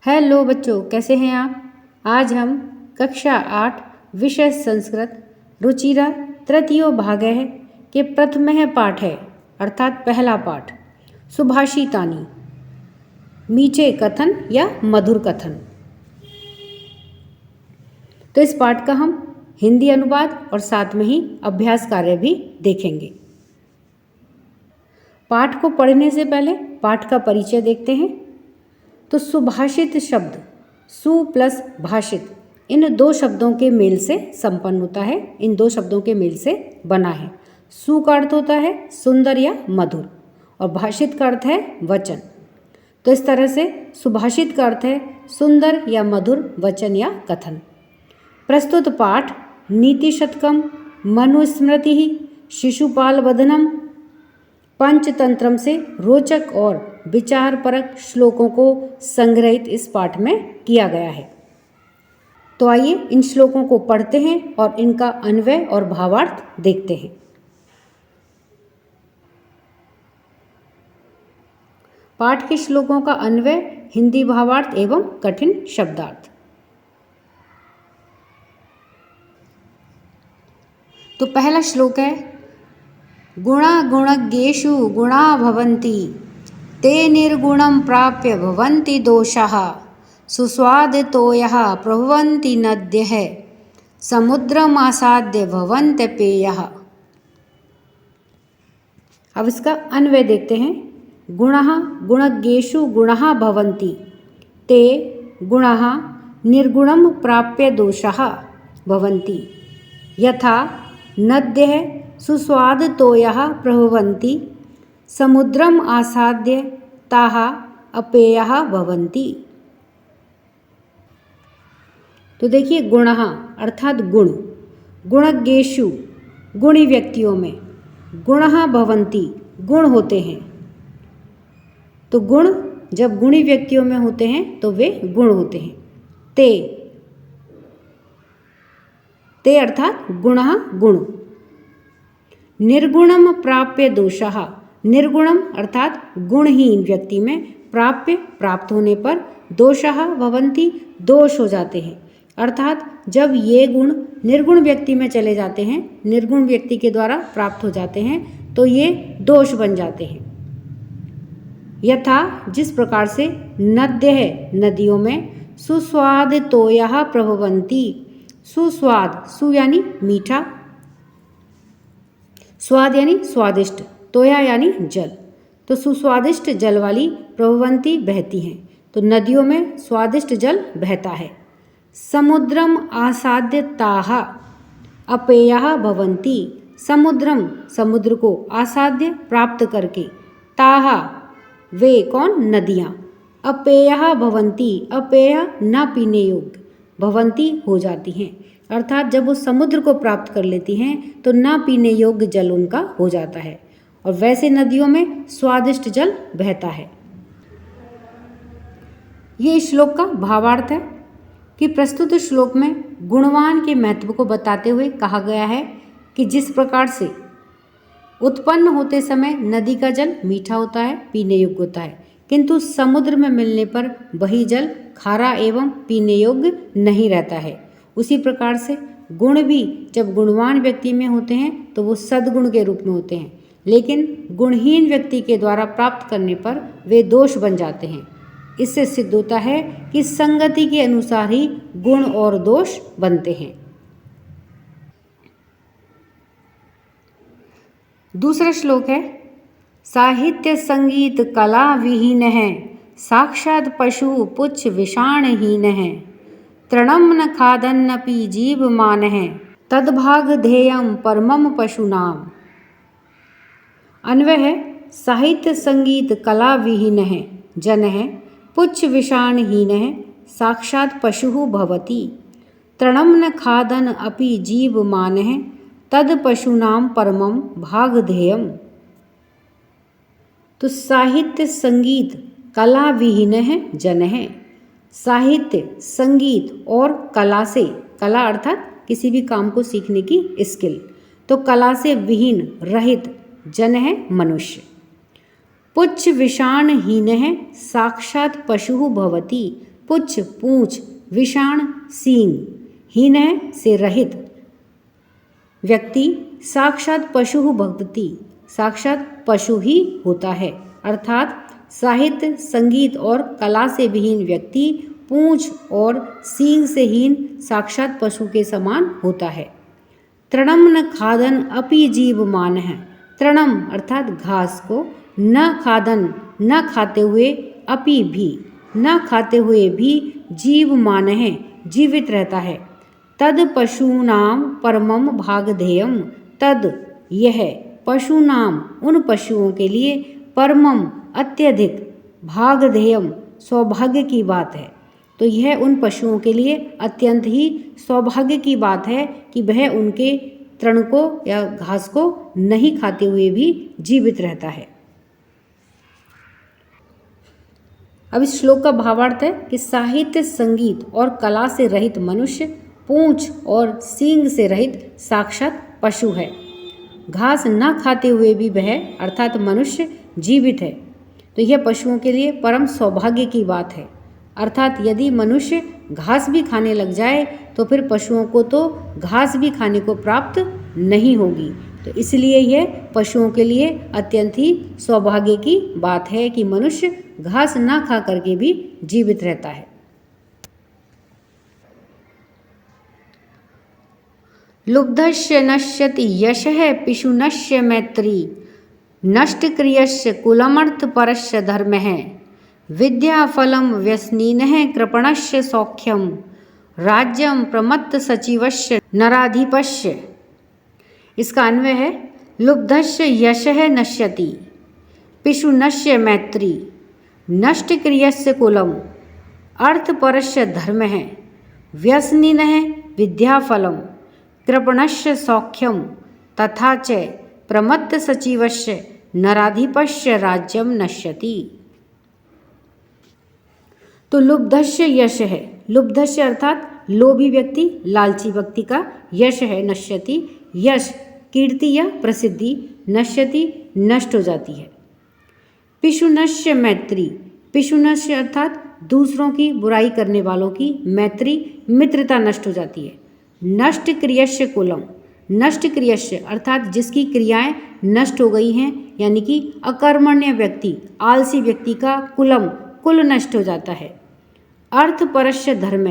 Hello बच्चों, कैसे हैं आप। आज हम कक्षा 8 विषय संस्कृत रुचिरा तृतीयो भाग है के प्रथम पाठ है अर्थात पहला पाठ सुभाषितानि मीठे कथन या मधुर कथन। तो इस पाठ का हम हिंदी अनुवाद और साथ में ही अभ्यास कार्य भी देखेंगे। पाठ को पढ़ने से पहले पाठ का परिचय देखते हैं। तो सुभाषित शब्द सु प्लस भाषित इन दो शब्दों के मेल से संपन्न होता है, इन दो शब्दों के मेल से बना है। सु का अर्थ होता है सुंदर या मधुर और भाषित का अर्थ है वचन। तो इस तरह से सुभाषित का अर्थ है सुंदर या मधुर वचन या कथन। प्रस्तुत पाठ नीति शतकम मनुस्मृति शिशुपाल वदनम पंचतंत्रम से रोचक और विचारपरक श्लोकों को संग्रहित इस पाठ में किया गया है। तो आइए इन श्लोकों को पढ़ते हैं और इनका अन्वय और भावार्थ देखते हैं। पाठ के श्लोकों का अन्वय, हिंदी भावार्थ एवं कठिन शब्दार्थ। तो पहला श्लोक है गुणा गुणज्ञेषु गुणा भवन्ति ते निर्गुणं प्राप्य भवन्ति दोषाः सुस्वादितोयः प्रभवन्ति नद्यः समुद्रमासाद्य भवन्त्यपेयः। अब इसका अन्वय देखते हैं। गुणः गुणज्ञेषु गुणः भवन्ति ते गुणः निर्गुणं प्राप्य दोषाः भवन्ति यथा नद्यः सुस्वादतोयः प्रभवन्ति समुद्रम आसाद्य ताः अपेयः भवन्ति। तो देखिए गुणः अर्थात गुण, गुणज्ञेषु गुणी व्यक्तियों में, गुणः भवन्ति गुण होते हैं। तो गुण जब गुणी व्यक्तियों में होते हैं तो वे गुण होते हैं। ते अर्थात गुणः गुण। निर्गुणम प्राप्य दोषः, निर्गुणम अर्थात गुणहीन व्यक्ति में प्राप्य प्राप्त होने पर दोषः भवन्ति दोष हो जाते हैं। अर्थात जब ये गुण निर्गुण व्यक्ति में चले जाते हैं, निर्गुण व्यक्ति के द्वारा प्राप्त हो जाते हैं तो ये दोष बन जाते हैं। यथा जिस प्रकार से नद्य है नदियों में सुस्वादितोयः प्रभवन्ति, सुस्वाद सु यानी मीठा, स्वाद यानी स्वादिष्ट, तोया यानी जल। तो सुस्वादिष्ट जल वाली प्रभवंती बहती हैं। तो नदियों में स्वादिष्ट जल बहता है। समुद्रम आसाद्य ताः अपेयः भवन्ति, समुद्रम समुद्र को आसाद्य प्राप्त करके, ताः वे कौन नदियाँ, अपेयः भवन्ति अपेय न पीने योग्य, भवन्ति हो जाती हैं। अर्थात जब वो समुद्र को प्राप्त कर लेती हैं तो ना पीने योग्य जल उनका हो जाता है और वैसे नदियों में स्वादिष्ट जल बहता है। ये इस श्लोक का भावार्थ है कि प्रस्तुत श्लोक में गुणवान के महत्व को बताते हुए कहा गया है कि जिस प्रकार से उत्पन्न होते समय नदी का जल मीठा होता है, पीने योग्य होता है, किंतु समुद्र में मिलने पर वही जल खारा एवं पीने योग्य नहीं रहता है। उसी प्रकार से गुण भी जब गुणवान व्यक्ति में होते हैं तो वो सद्गुण के रूप में होते हैं, लेकिन गुणहीन व्यक्ति के द्वारा प्राप्त करने पर वे दोष बन जाते हैं। इससे सिद्ध होता है कि संगति के अनुसार ही गुण और दोष बनते हैं। दूसरा श्लोक है साहित्य संगीत कला विहीन है साक्षात पशु पुच्छ विषाणहीन है तृणम न खादन्नपि जीवमान है तद्भाग ध्येयम परमम पशुनाम। अन्वय है साहित्य संगीत कला विहीन है जन है पुच्छ विषाणहीन है साक्षात पशु भवति तृणम न खादन अपि जीवमान है तद पशुनाम परमम भाग ध्येयम। तो साहित्य संगीत कला विहीन है जन है, साहित्य संगीत और कला से, कला अर्थात किसी भी काम को सीखने की स्किल, तो कला से विहीन रहित जन है मनुष्य। पुच्छ विषाणहीन है साक्षात पशु भवति, पुच्छ पूंछ, विषाण सींग, हीनः से रहित व्यक्ति साक्षात पशु भक्ति, साक्षात पशु ही होता है। अर्थात साहित्य, संगीत और कला से विहीन व्यक्ति पूंछ और सींग से हीन साक्षात पशु के समान होता है। तृणम न खादन अपि जीव मान है। तृणम अर्थात घास को, न खादन न खाते हुए, अपि भी न खाते हुए भी, जीव मान है जीवित रहता है। तद पशूनाम परमम भागधेयम, तद यह पशुनाम उन पशुओं के लिए, परमम अत्यधिक, भागधेयम सौभाग्य की बात है। तो यह उन पशुओं के लिए अत्यंत ही सौभाग्य की बात है कि वह उनके तृण को या घास को नहीं खाते हुए भी जीवित रहता है। अब इस श्लोक का भावार्थ है कि साहित्य, संगीत और कला से रहित मनुष्य पूंछ और सींग से रहित साक्षात पशु है। घास न खाते हुए भी वह अर्थात मनुष्य जीवित है। तो यह पशुओं के लिए परम सौभाग्य की बात है। अर्थात यदि मनुष्य घास भी खाने लग जाए तो फिर पशुओं को तो घास भी खाने को प्राप्त नहीं होगी। तो इसलिए यह पशुओं के लिए अत्यंत ही सौभाग्य की बात है कि मनुष्य घास ना खा करके भी जीवित रहता है। लुब्धस्य नश्यति यशः पिशुनस्य मैत्री, नष्टक्रियस्य कुलमर्थ परस्य धर्मः, विद्याफलं व्यसनिनः कृपणस्य सौख्यम, राज्यम प्रमत्त सचिवस्य नराधिपस्य। इसका अन्वय है लुब्धस्य यशः नश्यति, पिशुनस्य मैत्री, नष्टक्रियस्य कुलम, अर्थपरस्य धर्मः, व्यसनिनः विद्याफलं, कृपणस्य सौख्यम, तथा च प्रमत्त सचिवस्य नराधिपस्य राज्यम नश्यति। तो लुब्धस्य यश है, लुब्धस्य अर्थात लोभी व्यक्ति, लालची व्यक्ति का यश है नश्यति, यश कीर्ति या प्रसिद्धि, नश्यति नष्ट हो जाती है। पिशुनस्य मैत्री, पिशुनस्य अर्थात दूसरों की बुराई करने वालों की मैत्री, मित्रता नष्ट हो जाती है। नष्ट क्रियस्य कुलम, नष्ट क्रियस्य अर्थात जिसकी क्रियाएं नष्ट हो गई हैं, यानी कि अकर्मण्य व्यक्ति, आलसी व्यक्ति का कुलम, कुल नष्ट हो जाता है। अर्थपरस्य धर्म,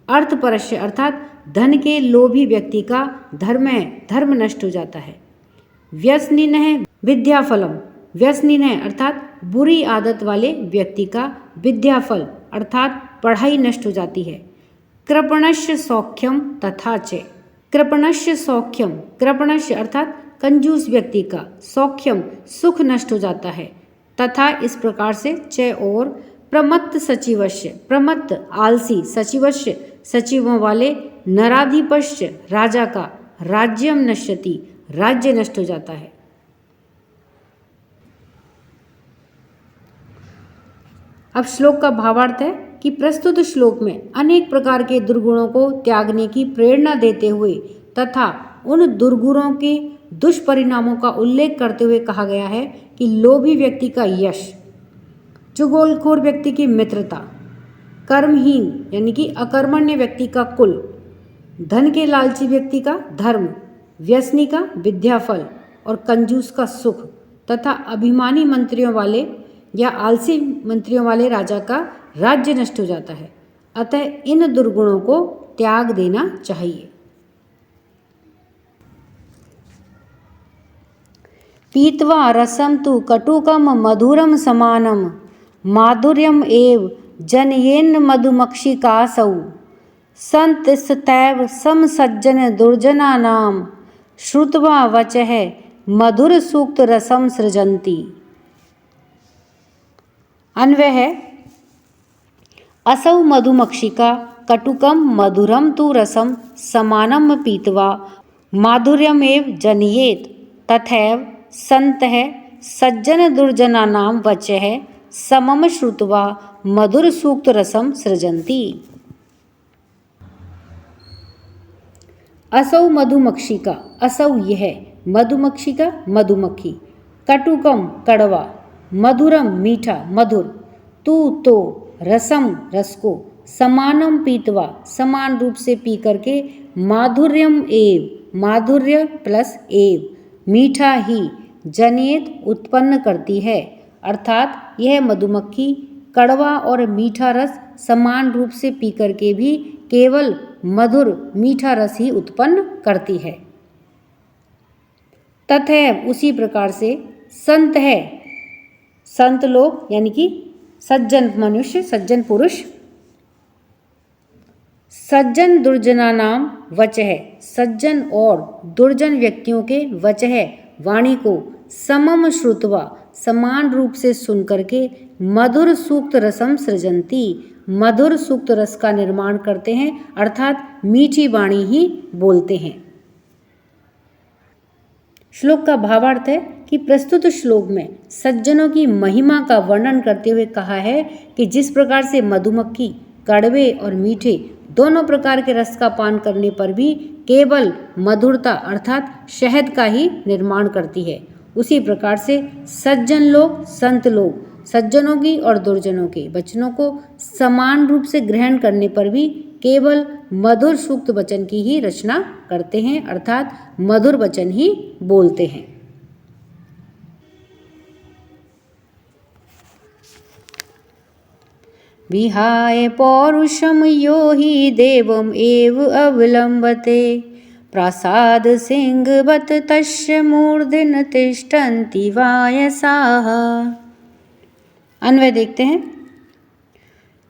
अर्थपरस्य अर्थात धन के लोभी व्यक्ति का धर्म, धर्म नष्ट हो जाता है। व्यसनिनः विद्याफलम, व्यसनिनः अर्थात बुरी आदत वाले व्यक्ति का विद्याफल अर्थात पढ़ाई नष्ट हो जाती है। कृपणस्य सौख्यम तथा च, कृपणस्य सौख्यम, कृपणस्य अर्थात कंजूस व्यक्ति का, सौख्यम सुख नष्ट हो जाता है, तथा इस प्रकार से च और प्रमत्त सचिवस्य, प्रमत्त आलसी, सचिवस्य सचिवों वाले, नराधिपस्य राजा का, राज्यम नश्यति राज्य नष्ट हो जाता है। अब श्लोक का भावार्थ है कि प्रस्तुत श्लोक में अनेक प्रकार के दुर्गुणों को त्यागने की प्रेरणा देते हुए तथा उन दुर्गुणों के दुष्परिणामों का उल्लेख करते हुए कहा गया है कि लोभी व्यक्ति का यश, चुगलखोर व्यक्ति की मित्रता, कर्महीन यानी कि अकर्मण्य व्यक्ति का कुल, धन के लालची व्यक्ति का धर्म, व्यसनी का विद्याफल और कंजूस का सुख, तथा अभिमानी मंत्रियों वाले या आलसी मंत्रियों वाले राजा का राज्य नष्ट हो जाता है। अतः इन दुर्गुणों को त्याग देना चाहिए। पीत्वा रसम तु कटुकम मधुरम समानम, माधुर्यम एव जनयेन मधुमक्षिकासौ, संतस्तैव समसज्जन दुर्जनानाम, श्रुत्वा वचः मधुर सूक्त रसम सृजन्ति। अन्वय है असौ मधुमक्षिका कटुकम मधुरम तु रसम समानम पीत्वा माधुर्यमेव जनयेत, तथैव संतः सज्जन दुर्जनानां वचः समम श्रुत्वा मधुर सूक्त रसम सृजन्ति। असौ मधुमक्षिका, असौ यह, मधुमक्षिका मधुमक्खी, कटुकम कड़वा, मधुरम मीठा मधुर, तू तो रसम रस को, समानम पीतवा समान रूप से पी करके माधुर्यम एव माधुर्य प्लस एव मीठा ही जनित उत्पन्न करती है। अर्थात यह मधुमक्खी कड़वा और मीठा रस समान रूप से पी करके भी केवल मधुर मीठा रस ही उत्पन्न करती है। तथैव उसी प्रकार से संत है, संत लोग यानी कि सज्जन मनुष्य, सज्जन पुरुष, सज्जन दुर्जना नाम वचः सज्जन और दुर्जन व्यक्तियों के वचः वाणी को समम श्रुत्वा समान रूप से सुन करके मधुर सूक्त रसम सृजंती मधुर सूक्त रस का निर्माण करते हैं, अर्थात मीठी वाणी ही बोलते हैं। श्लोक का भावार्थ है कि प्रस्तुत श्लोक में सज्जनों की महिमा का वर्णन करते हुए कहा है कि जिस प्रकार से मधुमक्खी कड़वे और मीठे दोनों प्रकार के रस का पान करने पर भी केवल मधुरता अर्थात शहद का ही निर्माण करती है, उसी प्रकार से सज्जन लोग, संत लोग सज्जनों की और दुर्जनों के वचनों को समान रूप से ग्रहण करने पर भी केवल मधुर सूक्त वचन की ही रचना करते हैं, अर्थात मधुर वचन ही बोलते हैं। विहाय पौरुषम यो हि देवम एव अवलंबते प्रासाद सिंहवत तस्य मूर्धन तिष्ठन्ति वायसाः। अन्वय देखते हैं।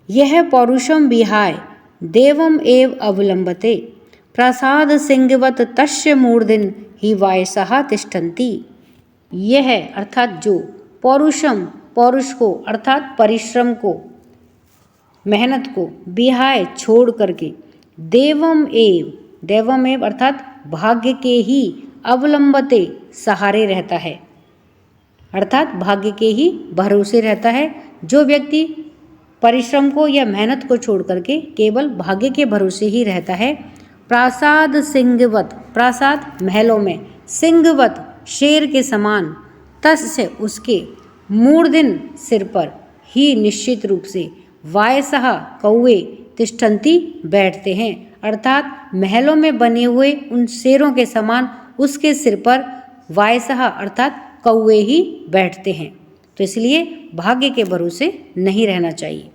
यह पौरुषम विहाय देवम एव अवलंबते प्रासाद सिंहवत तस्य मूर्धन ही वायसाः तिष्ठन्ति। यह अर्थात जो पौरुषम पौरुष को अर्थात परिश्रम को, मेहनत को विहाय छोड़ करके देवम एव अर्थात भाग्य के ही अवलंबते सहारे रहता है, अर्थात भाग्य के ही भरोसे रहता है। जो व्यक्ति परिश्रम को या मेहनत को छोड़ करके केवल भाग्य के भरोसे ही रहता है। प्रासाद सिंहवत प्रासाद महलों में, सिंहवत शेर के समान, तस्य उसके, मूर्धन सिर पर, ही निश्चित रूप से, वायसः कौवे, तिष्ठन्ति बैठते हैं, अर्थात महलों में बने हुए उन शेरों के समान उसके सिर पर वायसः अर्थात कौवे ही बैठते हैं। तो इसलिए भाग्य के भरोसे नहीं रहना चाहिए।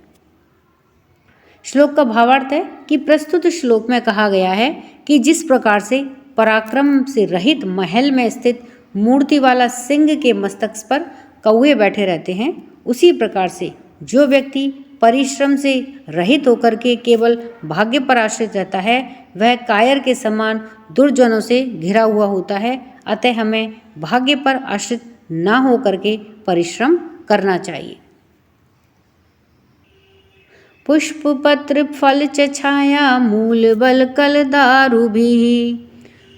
श्लोक का भावार्थ है कि प्रस्तुत श्लोक में कहा गया है कि जिस प्रकार से पराक्रम से रहित महल में स्थित मूर्ति वाला सिंह के मस्तक पर कौवे बैठे रहते हैं, उसी प्रकार से जो व्यक्ति परिश्रम से रहित होकर के केवल भाग्य पर आश्रित रहता है, वह कायर के समान दुर्जनों से घिरा हुआ होता है। अतः हमें भाग्य पर आश्रित न हो करके परिश्रम करना चाहिए। पुष्प पत्र फल च छाया मूल बल कल दारुभिः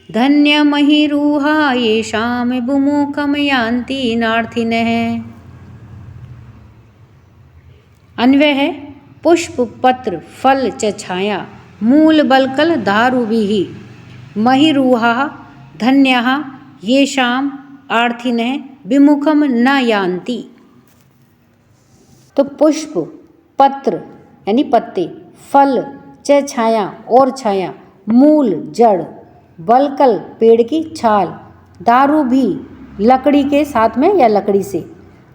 धन्य महिरूहा येषाम विमुखम यान्ति नार्थिनः। अन्वय है पुष्प पत्र फल च छाया मूल बलकल दारुभिः महिरूहा धन्यः येषाम आर्थिनः विमुखम न यान्ति। तो पुष्प पत्र यानी पत्ते, फल च छाया और छाया, मूल जड़, बलकल पेड़ की छाल, दारू भी लकड़ी के साथ में या लकड़ी से,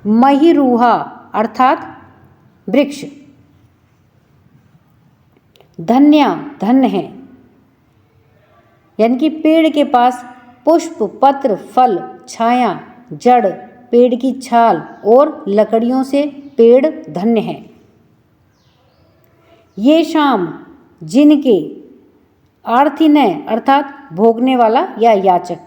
महिरूहा अर्थात वृक्ष, धन्य धन है, यानी कि पेड़ के पास पुष्प पत्र फल छाया जड़ पेड़ की छाल और लकड़ियों से पेड़ धन्य है। ये शाम जिनके, आर्थिनय अर्थात भोगने वाला या याचक,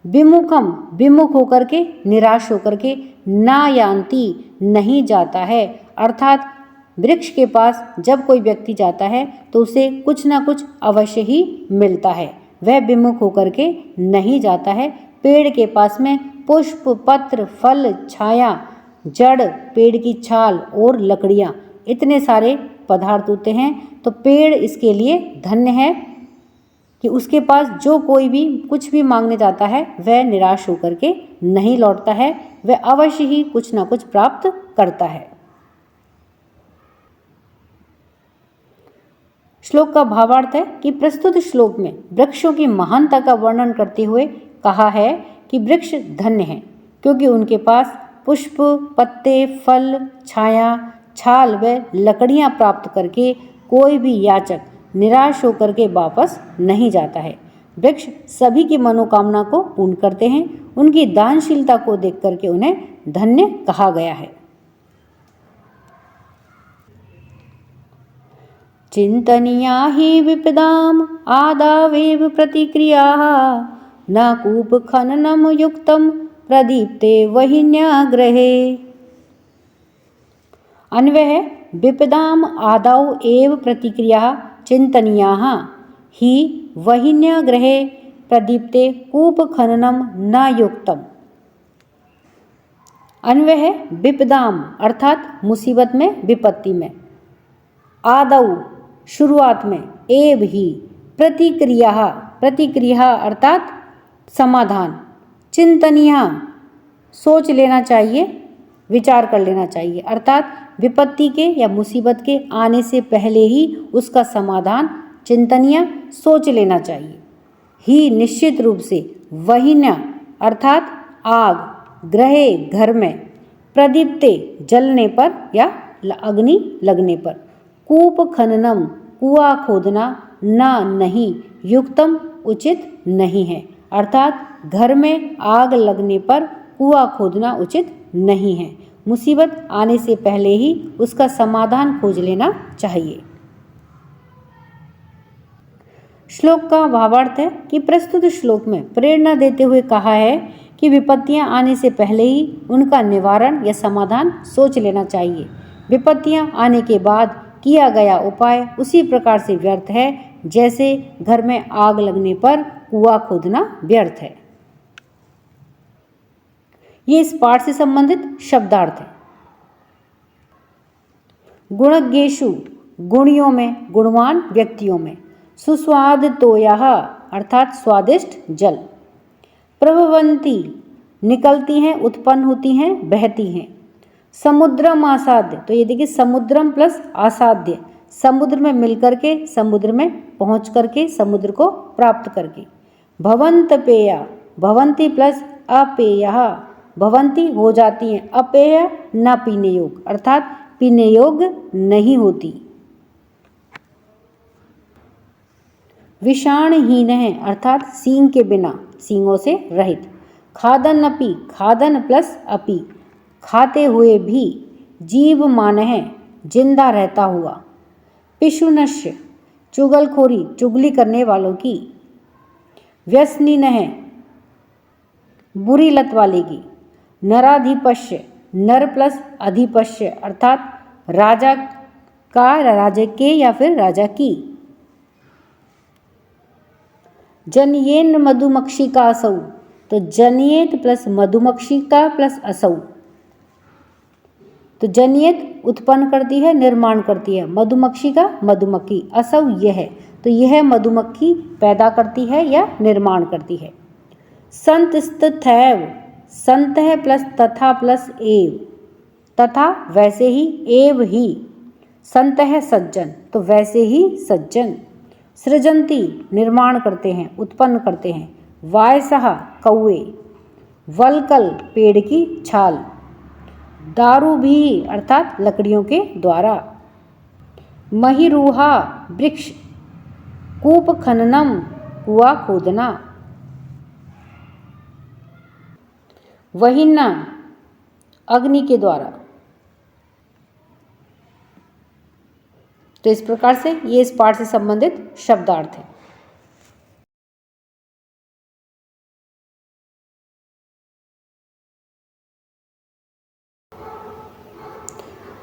विमुखम विमुख होकर के निराश होकर के, ना यान्ति नहीं जाता है, अर्थात वृक्ष के पास जब कोई व्यक्ति जाता है तो उसे कुछ ना कुछ अवश्य ही मिलता है, वह विमुख होकर के नहीं जाता है। पेड़ के पास में पुष्प पत्र फल छाया जड़ पेड़ की छाल और लकड़ियाँ इतने सारे पदार्थ होते हैं, तो पेड़ इसके लिए धन्य है कि उसके पास जो कोई भी कुछ भी मांगने जाता है वह निराश होकर के नहीं लौटता है, वह अवश्य ही कुछ ना कुछ प्राप्त करता है। श्लोक का भावार्थ है कि प्रस्तुत श्लोक में वृक्षों की महानता का वर्णन करते हुए कहा है कि वृक्ष धन्य हैं क्योंकि उनके पास पुष्प, पत्ते, फल, छाया, छाल व लकड़ियां प्राप्त करके कोई भी याचक निराश होकर के वापस नहीं जाता है। वृक्ष सभी की मनोकामना को पूर्ण करते हैं। उनकी दानशीलता को देख करके उन्हें धन्य कहा गया है। चिंतनीया हि विपदाम आदावेव प्रतिक्रियाः न कूप खननम युक्तम प्रदीप्ते वहिन्याग्रहे। अन्वय है विपदाम आदाव एव प्रतिक्रियाः चिंतनीयाः हि वहिन्याग्रहे प्रदीप्ते कूप खननम न युक्तम। अन्वय है विपदाम अर्थात मुसीबत में, विपत्ति में, आदौ शुरुआत में, एव ही प्रतिक्रिया, प्रतिक्रिया अर्थात समाधान, चिंतनीय सोच लेना चाहिए, विचार कर लेना चाहिए, अर्थात विपत्ति के या मुसीबत के आने से पहले ही उसका समाधान चिंतनीय सोच लेना चाहिए। ही निश्चित रूप से, वहिन्या अर्थात आग, ग्रहे घर में, प्रदीप्ते जलने पर या अग्नि लगने पर, कूप खननम कुआं खोदना, न नहीं, युक्तम उचित नहीं है, अर्थात घर में आग लगने पर कुआं खोदना उचित नहीं है। मुसीबत आने से पहले ही उसका समाधान खोज लेना चाहिए। श्लोक का भावार्थ है कि प्रस्तुत श्लोक में प्रेरणा देते हुए कहा है कि विपत्तियां आने से पहले ही उनका निवारण या समाधान सोच लेना चाहिए। विपत्तियां आने के बाद किया गया उपाय उसी प्रकार से व्यर्थ है जैसे घर में आग लगने पर कुआं खोदना व्यर्थ है। ये इस पाठ से संबंधित शब्दार्थ है। गुणज्ञेषु गुणियों में, गुणवान व्यक्तियों में, सुस्वाद तोयः अर्थात स्वादिष्ट जल, प्रभवंती निकलती हैं, उत्पन्न होती हैं, बहती हैं, समुद्रम आसाद्य, तो ये देखिए समुद्रम प्लस आसाद्य, समुद्र में मिलकर के, समुद्र में पहुंच करके, समुद्र को प्राप्त करके, भवंत पेया, भवंती प्लस अपेयः, भवंती हो जाती हैं, अपेय न पीने योग अर्थात पीने योग्य नहीं होती, विषाणहीन है अर्थात सींग के बिना, सींगों से रहित, खादन अपि, खादन प्लस अपि खाते हुए भी, जीवमान है जिंदा रहता हुआ, पिशुनश्य चुगलखोरी चुगली करने वालों की, व्यसनीन है बुरी लत वाले की, नराधिपस्य नर प्लस अधिपस्य अर्थात राजा का, राजा के या फिर राजा की, जनियेन मधुमक्षी का असौ, तो जनियेत प्लस मधुमक्षी का प्लस असौ, तो जनियत उत्पन्न करती है, निर्माण करती है, मधुमक्षी का मधुमक्खी, असौ यह है, तो यह मधुमक्खी पैदा करती है या निर्माण करती है। संत स्थितैव, संत है प्लस तथा प्लस एव, तथा वैसे ही, एव ही, संत है सज्जन तो वैसे ही सज्जन, सृजंती निर्माण करते हैं, उत्पन्न करते हैं, वायसः कौवे, वलकल पेड़ की छाल, दारू भी अर्थात लकड़ियों के द्वारा, महिरूहा वृक्ष, कूप खननम कुआं खोदना, वहिन्ना अग्नि के द्वारा। तो इस प्रकार से ये इस पाठ से संबंधित शब्दार्थ है।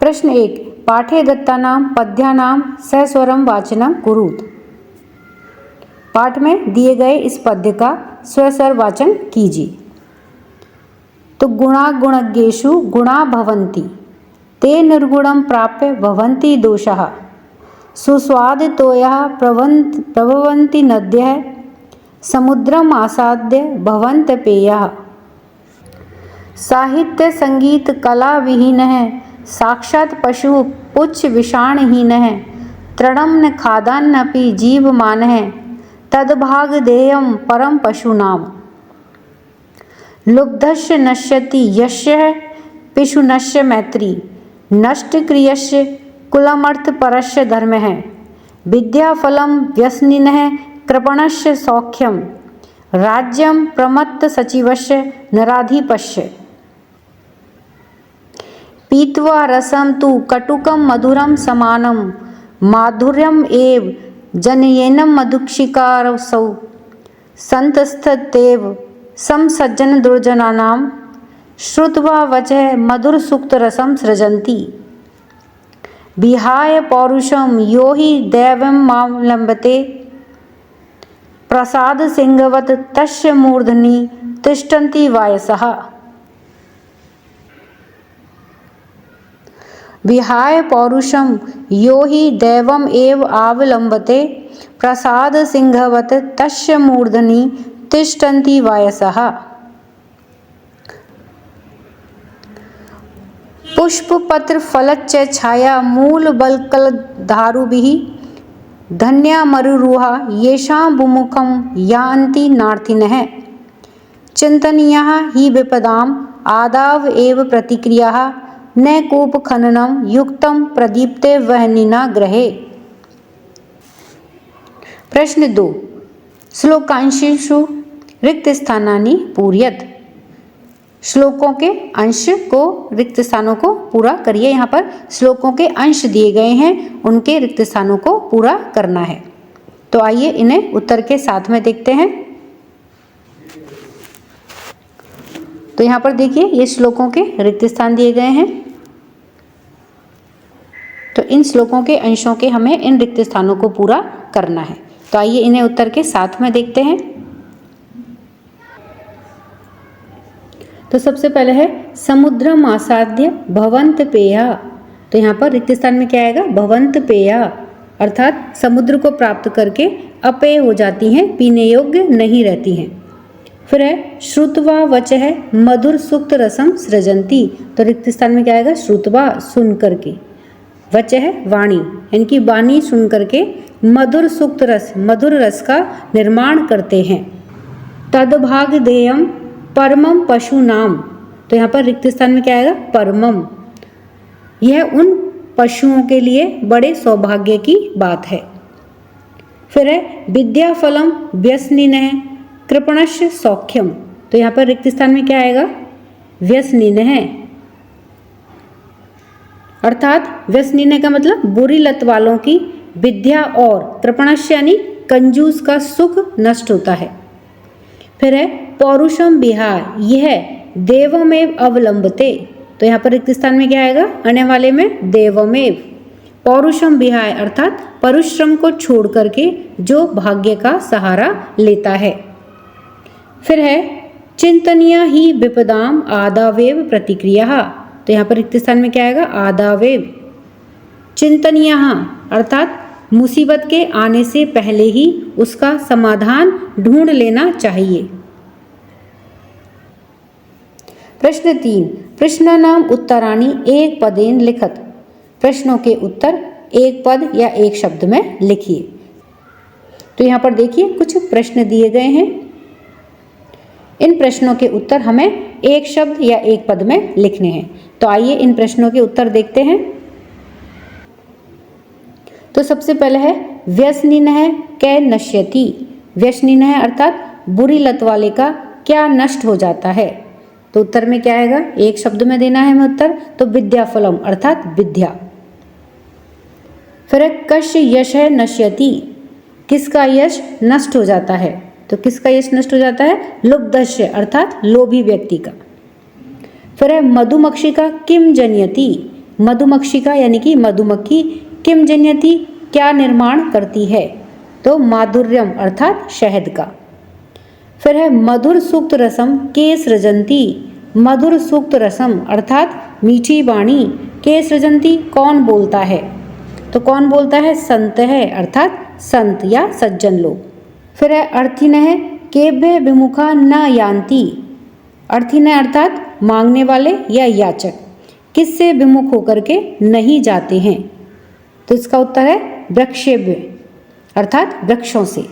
प्रश्न 1, पाठे दत्तानां पद्यानां सस्वरम वाचनम कुरुत। पाठ में दिए गए इस पद्य का स्वस्वर वाचन कीजिए। तो गुणा गुणज्ञेषु गुणा भवन्ति, ते निर्गुणं प्राप्य भवन्ति दोषः, सुस्वादितोयः प्रभवन्ति नद्यः, समुद्रम आसाद्य भवन्त पेयः, साहित्य संगीत कला विहीन है, साक्षात पशु पुच्छ विषाणहीन है, तृणम न खादान्नपि जीवमानः तद्भागधेयं परम पशूनाम्। लुब्धस्य नश्यति यस्य पिशुनस्य मैत्री नष्ट क्रियस्य कुलमर्थ परस्य धर्मः। विद्याफलं व्यसनिनः कृपणस्य सौख्यं राज्यं प्रमत्त सचिवस्य नराधिपस्य। पीत्वा रसं तु कटुकं मधुरं समानं माधुर्यम् एव जनयेनं मधुक्षिकारसौ संतस्ततेव समसज्जन दुर्जनानां श्रुत्वा वचः मधुरसूक्तरसं सृजन्ति। विहाय पौरुषं यो हि दैवं मावलम्बते प्रसाद सिंहवत् तस्य मूर्धनि तिष्ठन्ति वायसः। विहाय पौरुषं यो हि दैवम् एव आवलम्बते प्रसाद सिंहवत् तस्य मूर्धनि तिष्ठन्ति वायसः। पुष्पपत्र फलच्च छाया मूल बलकलधारुभिः धन्या मरुरुहा येषां विमुखं यान्ति नार्थिनः। चिन्तनीयाः हि विपदाम् आदाव एव प्रतिक्रियाः न कूपखननं युक्तं प्रदीप्ते वह्निना गृहे। प्रश्न 2 श्लोकांशेषु रिक्त स्थानानि पूरयत। श्लोकों के अंश को रिक्त स्थानों को पूरा करिए। यहाँ पर श्लोकों के अंश दिए गए हैं, उनके रिक्त स्थानों को पूरा करना है। तो आइए इन्हें उत्तर के साथ में देखते हैं। तो यहाँ पर देखिए ये श्लोकों के रिक्त स्थान दिए गए हैं। तो इन श्लोकों के अंशों के हमें इन रिक्त स्थानों को पूरा करना है। तो आइए इन्हें उत्तर के साथ में देखते हैं। तो सबसे पहले है समुद्रम आसाद्य भवंत पेया। तो यहाँ पर रिक्त स्थान में क्या आएगा? भवंत पेया, अर्थात समुद्र को प्राप्त करके अपेय हो जाती हैं, पीने योग्य नहीं रहती हैं। फिर है श्रुत्वा वचः मधुर सूक्त रसम सृजंती। तो रिक्त स्थान में क्या आएगा? श्रुत्वा, सुन करके, वचः वाणी, यानी कि वाणी सुन करके मधुर सूक्त रस, मधुर रस का निर्माण करते हैं। तद्भागधेयम परमम पशु नाम। तो यहाँ पर रिक्त स्थान में क्या आएगा? परमम, यह उन पशुओं के लिए बड़े सौभाग्य की बात है। फिर है विद्याफलम व्यसनिनः कृपणस्य सौख्यम। तो यहाँ पर रिक्त स्थान में क्या आएगा? व्यसनिनः, अर्थात व्यसनिनः का मतलब बुरी लत वालों की विद्या और कृपणस्य यानी कंजूस का सुख नष्ट होता है। फिर है पौरुषम विहाय, यह देवमेव अवलंबते। तो यहाँ पर रिक्त स्थान में क्या आएगा? आने वाले में देवमेव, पौरुषम विहाय अर्थात परिश्रम को छोड़ करके जो भाग्य का सहारा लेता है। फिर है चिंतनीय ही विपदाम आदावेव प्रतिक्रिया। तो यहाँ पर रिक्त स्थान में क्या आएगा? आदावेव, चिंतनीय अर्थात मुसीबत के आने से पहले ही उसका समाधान ढूंढ लेना चाहिए। प्रश्न 3 प्रश्नानाम उत्तराणि एक पदेन लिखत। प्रश्नों के उत्तर एक पद या एक शब्द में लिखिए। तो यहाँ पर देखिए कुछ प्रश्न दिए गए हैं। इन प्रश्नों के उत्तर हमें एक शब्द या एक पद में लिखने हैं। तो आइए इन प्रश्नों के उत्तर देखते हैं। तो सबसे पहले है व्यसनिनः कै नश्यति। व्यसनिनः अर्थात बुरी लत वाले का क्या नष्ट हो जाता है। तो उत्तर में क्या आएगा? एक शब्द में देना है हमें उत्तर। तो विद्याफलम अर्थात विद्या। फिर कस्य यश है नश्यति, किसका यश नष्ट हो जाता है। तो किसका यश नष्ट हो जाता है? लुब्धस्य अर्थात लोभी व्यक्ति का। फिर है मधुमक्षिका किम जनयति, मधुमक्षिका यानी कि मधुमक्खी किम जनयति क्या निर्माण करती है। तो माधुर्यम अर्थात शहद का। फिर है मधुर सूक्त रसम के सृजंती, मधुर सूक्त रसम अर्थात मीठी वाणी के सृजंती कौन बोलता है। तो कौन बोलता है? संत है, अर्थात संत या सज्जन लोग। फिर है अर्थिनः केभ्य विमुखा न यान्ति। अर्थिनः अर्थात मांगने वाले या याचक किससे विमुख होकर के नहीं जाते हैं। तो इसका उत्तर है वृक्षेभ्य अर्थात वृक्षों से।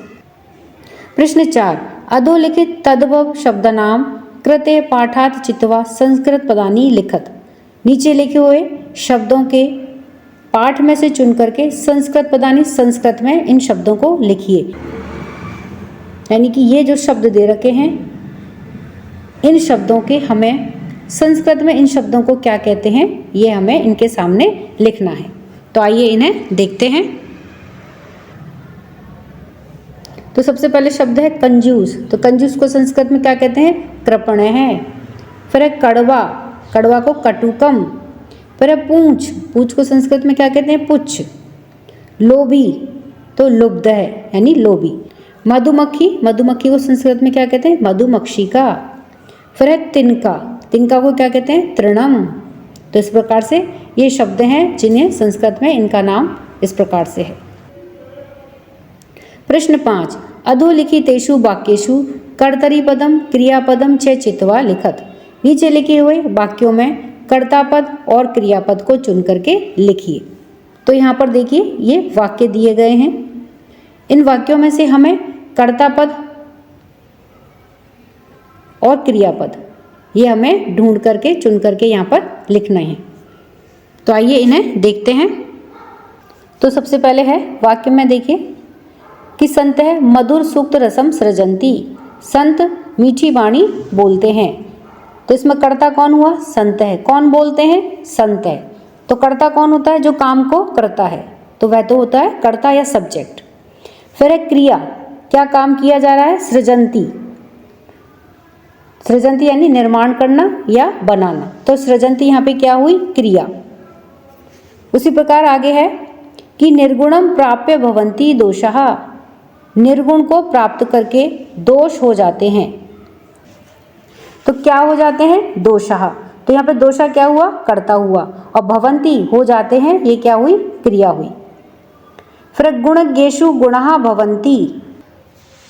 प्रश्न 4, अधोलिखित तद्भव शब्दनाम कृते पाठात् चित्वा संस्कृत पदानि लिखत। नीचे लिखे हुए शब्दों के पाठ में से चुन करके संस्कृत पदानि संस्कृत में इन शब्दों को लिखिए। यानी कि ये जो शब्द दे रखे हैं इन शब्दों के हमें संस्कृत में इन शब्दों को क्या कहते हैं ये हमें इनके सामने लिखना है। तो आइए इन्हें देखते हैं। तो सबसे पहले शब्द है कंजूस। तो कंजूस को संस्कृत में क्या कहते हैं? कृपण है। फिर है कड़वा, कड़वा को कटुकम। फिर है पूंछ, पूंछ को संस्कृत में क्या कहते हैं? पुच्छ। लोभी तो लुब्ध है यानी लोभी। मधुमक्खी, मधुमक्खी को संस्कृत में क्या कहते हैं? मधुमक्षिका। फिर है तिनका, तिनका को क्या कहते हैं? तृणम। तो इस प्रकार से ये शब्द हैं जिन्हें संस्कृत में इनका नाम इस प्रकार से है। प्रश्न 5, अधोलिखितेषु वाक्येषु कर्तरी पदम क्रियापदम च चित्वा लिखत। नीचे लिखे हुए वाक्यों में कर्ता पद और क्रियापद को चुन करके लिखिए। तो यहाँ पर देखिए ये वाक्य दिए गए हैं। इन वाक्यों में से हमें कर्ता पद और क्रियापद ये हमें ढूंढ करके चुन करके यहाँ पर लिखना है। तो आइए इन्हें देखते हैं। तो सबसे पहले है वाक्य में देखिए कि संत है मधुर सूक्त रसम सृजंती। संत मीठी वाणी बोलते हैं। तो इसमें कर्ता कौन हुआ? संत है। कौन बोलते हैं? संत है। तो कर्ता कौन होता है? जो काम को करता है, तो वह तो होता है कर्ता या सब्जेक्ट। फिर है क्रिया, क्या काम किया जा रहा है? सृजंती, सृजंती यानी निर्माण करना या बनाना। तो सृजंती यहाँ पे क्या हुई? क्रिया। उसी प्रकार आगे है कि निर्गुणम प्राप्य भवन्ति दोषः। निर्गुण को प्राप्त करके दोष हो जाते हैं। तो क्या हो जाते हैं? दोषः। तो यहाँ पे दोषा क्या हुआ? कर्ता हुआ। और भवन्ति हो जाते हैं, ये क्या हुई? क्रिया हुई। फिर गुणज्ञेषु गुणः भवन्ति।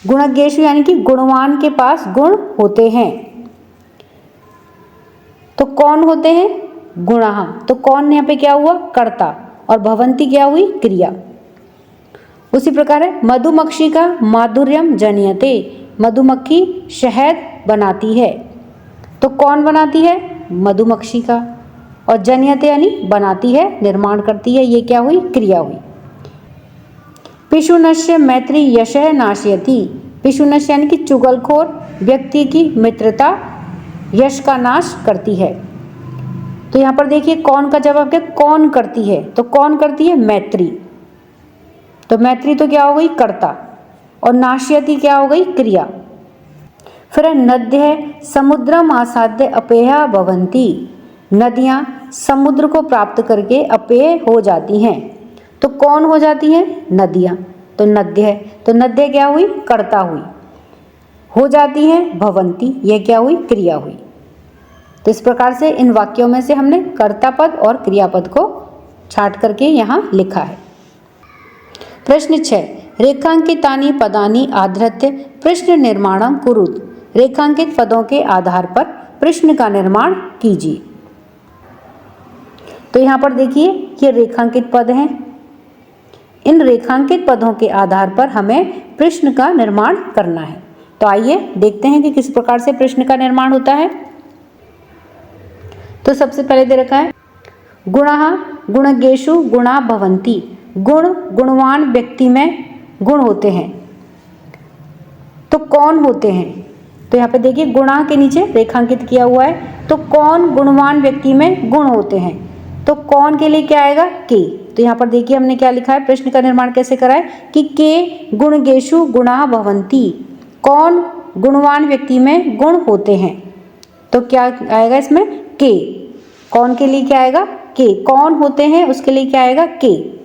गुणज्ञेषु यानी कि गुणवान के पास गुण होते हैं। तो कौन होते हैं? गुणः। तो कौन यहाँ पे क्या हुआ? कर्ता। और भवन्ति क्या हुई? क्रिया। उसी प्रकार है मधुमक्षिका माधुर्यम जनियते। मधुमक्खी शहद बनाती है। तो कौन बनाती है? मधुमक्षिका। और जनियते यानी बनाती है, निर्माण करती है, ये क्या हुई? क्रिया हुई। पिशुनस्य मैत्री यशः नाशयति। पिशुनस्य यानी कि चुगलखोर व्यक्ति की मित्रता यश का नाश करती है। तो यहाँ पर देखिए कौन का जवाब क्या? कौन करती है। तो कौन करती है? मैत्री। तो मैत्री तो क्या हो गई? कर्ता। और नाशयति क्या हो गई? क्रिया। फिर नद्य है समुद्रम आसाद्य अपेया भवन्ति। नदियाँ समुद्र को प्राप्त करके अपेय हो जाती हैं। तो कौन हो जाती हैं? नदियाँ। तो नद्य है। तो नद्य क्या हुई? कर्ता हुई। हो जाती हैं भवन्ति, यह क्या हुई? क्रिया हुई। तो इस प्रकार से इन वाक्यों में से हमने कर्ता पद और क्रियापद को छांट करके यहाँ लिखा है। प्रश्न 6, रेखांकितानि पदानि आधृत्य प्रश्न निर्माणम कुरुत। रेखांकित पदों के आधार पर प्रश्न का निर्माण कीजिए। तो यहाँ पर देखिए ये रेखांकित पद हैं। इन रेखांकित पदों के आधार पर हमें प्रश्न का निर्माण करना है। तो आइए देखते हैं कि किस प्रकार से प्रश्न का निर्माण होता है। तो सबसे पहले दे रखा है गुणः गुणज्ञेषु गुणा भवन्ति। गुण गुणवान व्यक्ति में गुण होते हैं। तो कौन होते हैं? तो यहाँ पे देखिए गुणा के नीचे रेखांकित किया हुआ है। तो कौन गुणवान व्यक्ति में गुण होते हैं? तो कौन के लिए क्या आएगा? के। तो यहाँ पर देखिए हमने क्या लिखा है, प्रश्न का निर्माण कैसे करा है कि के गुणज्ञेषु गुणा भवन्ति। कौन गुणवान व्यक्ति में गुण होते हैं। तो क्या आएगा इसमें? के। कौन के लिए क्या आएगा? के। कौन होते हैं उसके लिए क्या आएगा? के।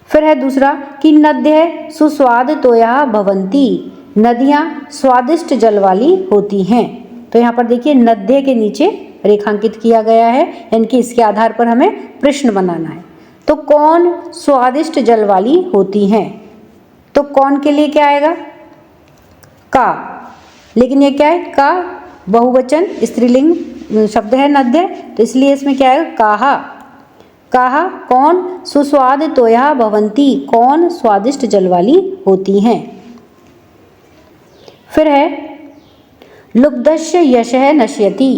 फिर है दूसरा कि नद्य है सुस्वाद तोया भवन्ति। नदियाँ स्वादिष्ट जल वाली होती हैं। तो यहाँ पर देखिए नद्य के नीचे रेखांकित किया गया है, यानी कि इसके आधार पर हमें प्रश्न बनाना है। तो कौन स्वादिष्ट जल वाली होती हैं। तो कौन के लिए क्या आएगा? का। लेकिन ये क्या है? का बहुवचन स्त्रीलिंग शब्द है नद्य, तो इसलिए इसमें क्या आएगा? काहा। कहा कौन सुस्वाद तोया भवंती, कौन स्वादिष्ट जल वाली होती हैं। फिर है लुब्धस्य यशः नश्यति,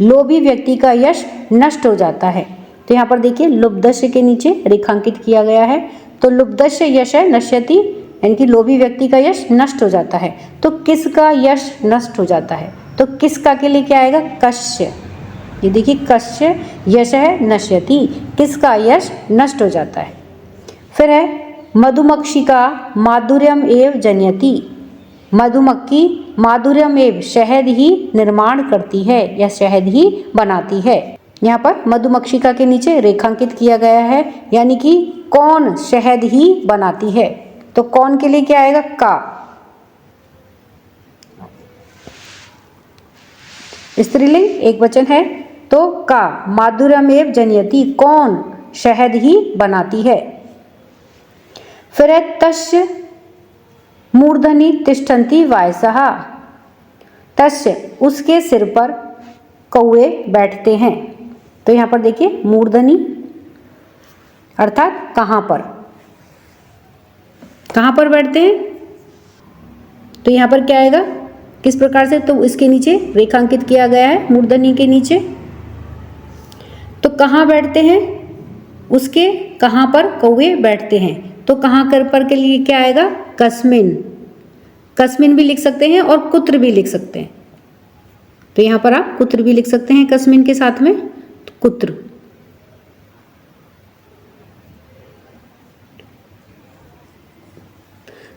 लोभी व्यक्ति का यश नष्ट हो जाता है। तो यहाँ पर देखिए लुब्धस्य के नीचे रेखांकित किया गया है। तो लुब्धस्य यशः नश्यति यानी कि लोभी व्यक्ति का यश नष्ट हो जाता है। तो किसका यश नष्ट हो जाता है, तो किसका के लिए क्या आएगा, कस्य। ये देखिए कस्य यशः नश्यति, किसका यश नष्ट हो जाता है। फिर है मधुमक्षिका माधुर्यम एव जनयति, मधुमक्खी माधुर्यम एव शहद ही निर्माण करती है या शहद ही बनाती है। यहाँ पर मधुमक्षिका के नीचे रेखांकित किया गया है, यानी कि कौन शहद ही बनाती है। तो कौन के लिए क्या आएगा, का। स्त्रीलिंग एक वचन है तो का, माधुर्यमेव जनयति, कौन शहद ही बनाती है। फिर है तस्य मूर्धनि तिष्ठन्ति वायसः, तस्य उसके सिर पर कौवे बैठते हैं। तो यहाँ पर देखिए मूर्धनि अर्थात कहाँ पर बैठते हैं, तो यहाँ पर क्या आएगा, किस प्रकार से, तो इसके नीचे रेखांकित किया गया है मूर्धनि के नीचे। तो कहाँ बैठते हैं, उसके कहाँ पर कौवे बैठते हैं। तो कहाँ कर पर के लिए क्या आएगा, कस्मिन, कस्मिन भी लिख सकते हैं और कुत्र भी लिख सकते हैं। तो यहाँ पर आप कुत्र भी लिख सकते हैं कस्मिन के साथ में, तो कुत्र।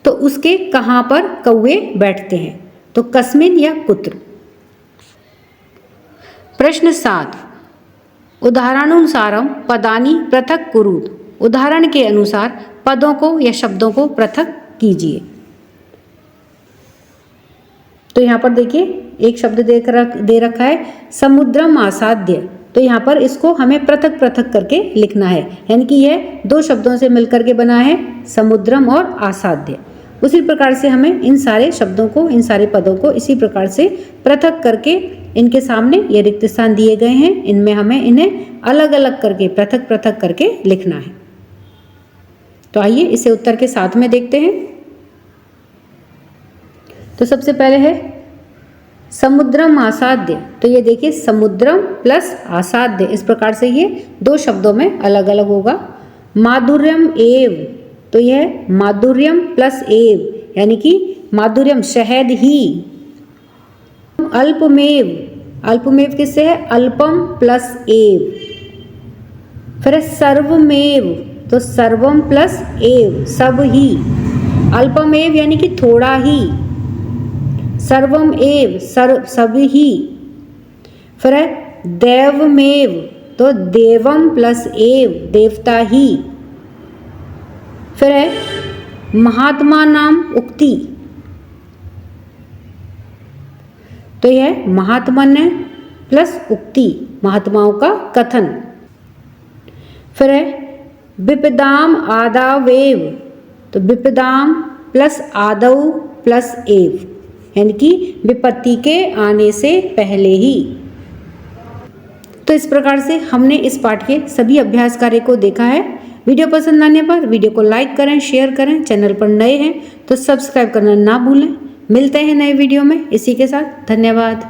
तो उसके कहाँ पर कौवे बैठते हैं, तो कस्मिन या कुत्र। प्रश्न 7, उदाहरणानुसारम पदानि पृथक कुरुत, उदाहरण के अनुसार पदों को या शब्दों को पृथक कीजिए। तो यहाँ पर देखिए एक शब्द दे रखा है समुद्रम आसाद्य, तो यहाँ पर इसको हमें पृथक पृथक करके लिखना है, यानी कि यह दो शब्दों से मिलकर के बना है, समुद्रम और आसाद्य। उसी प्रकार से हमें इन सारे शब्दों को, इन सारे पदों को इसी प्रकार से पृथक करके इनके सामने ये रिक्त स्थान दिए गए हैं, इनमें हमें इन्हें अलग अलग करके पृथक पृथक करके लिखना है। तो आइए इसे उत्तर के साथ में देखते हैं। तो सबसे पहले है समुद्रम आसाद्य, तो ये देखिए समुद्रम प्लस आसाद्य, इस प्रकार से ये दो शब्दों में अलग अलग होगा। माधुर्यम एव, तो यह माधुर्यम प्लस एव यानी कि माधुर्यम शहद ही। अल्पमेव, अल्पमेव किससे है, अल्पम प्लस एव। फिर है सर्वमेव, तो सर्वम प्लस एव, सब ही। अल्पमेव यानी कि थोड़ा ही, सर्वम एव सब ही। फिर है देवमेव, तो देवम प्लस एव, देवता ही। फिर है महात्मा नाम उक्ति, तो यह महात्मन्य प्लस उक्ति, महात्माओं का कथन। फिर है विपदाम आदावेव, तो विपदाम प्लस आदव प्लस एव यानी कि विपत्ति के आने से पहले ही। तो इस प्रकार से हमने इस पाठ के सभी अभ्यास कार्य को देखा है। वीडियो पसंद आने पर वीडियो को लाइक करें, शेयर करें। चैनल पर नए हैं तो सब्सक्राइब करना ना भूलें। मिलते हैं नए वीडियो में। इसी के साथ धन्यवाद।